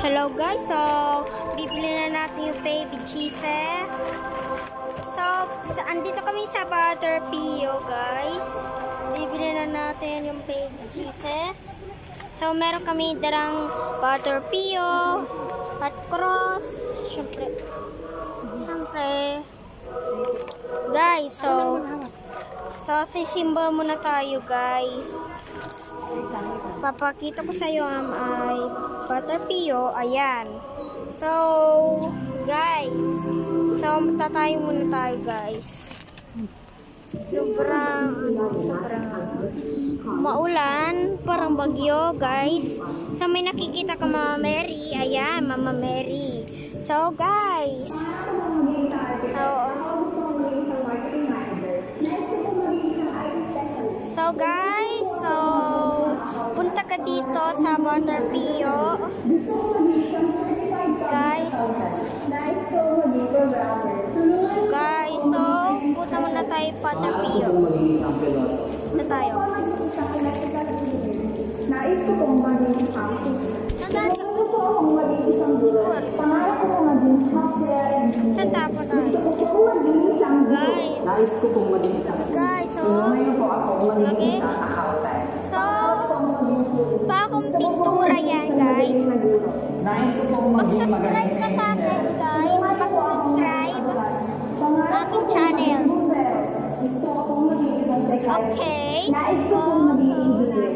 Hello guys, so bibili na natin yung baby cheeses. So, andito kami sa Butterpio guys. Bibili na natin yung baby cheeses. So, meron kami darang Butterpio, Hot Cross, syempre. Guys, so sisimba muna tayo guys. Papakita ko sa iyo ay Butterpio, ayan. So, guys, tatayo muna tayo guys. Sobrang maulan, parang bagyo guys. So, may nakikita ka Mama Mary, ayan, Mama Mary. So, guys, punta ka dito sa Butterpio. Guys, so punta muna tayo Butterpio. Punta tayo. Nais ko pong maging isang gusto ko pong maging isang gulay. Pangarap ko pong maging healthier. Saan tapo tayo? Gusto ko pong maging isang guys. Nais ko pong maging isang guys, so ngayon po ako maging isang accountant. So, bagong pintura yan guys. Nais ko pong maging mag-subscribe ka sa akin guys. Mag-subscribe aking channel. Gusto ko pong maging isang secretary. Okay. Nais ko pong maging engineer.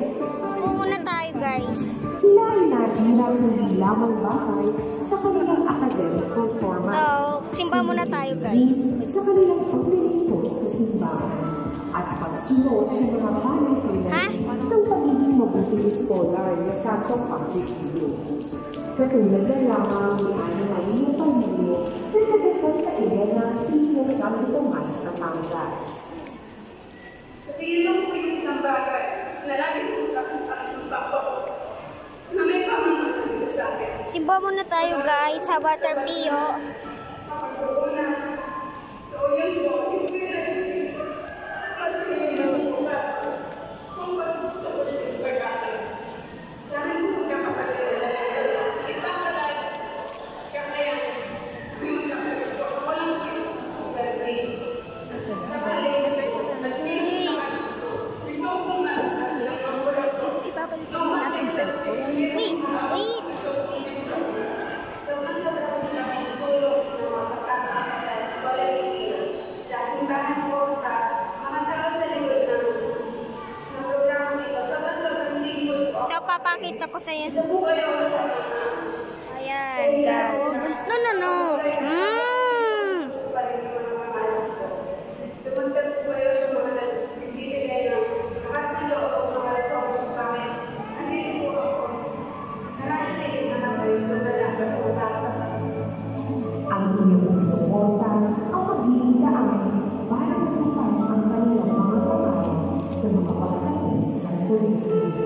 Muna tayo guys. Sila ay naghirap ng lamang bahay sa kanilang academic performance. So, simba muna tayo guys. Sa kanilang paglilingkod sa simbahan at pagsunod sa mga pananampalataya ng pagiging mabuting scholar na Santo Public View. Katulad na lamang ni Ana Maria Palmilio na nagasal sa iya ng Senior Santo Tomas Batangas. Sabihin mo yung isang bagay, lalaki ko ang bako na may pamamagitan sa akin. Simba muna tayo guys sa Butterpio. Papakita ko sa iyo. Ayan, guys. No. Ang inyong suporta ang magiging daan para matupad ang kanilang mga pangarap na makapagtapos ng politika.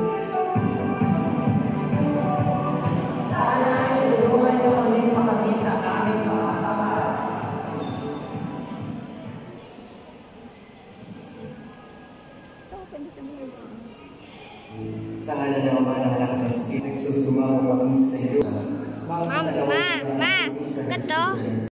Sa halaga ng mga anak ng Espiritu, sumama kami sa iyo. Ma, gato.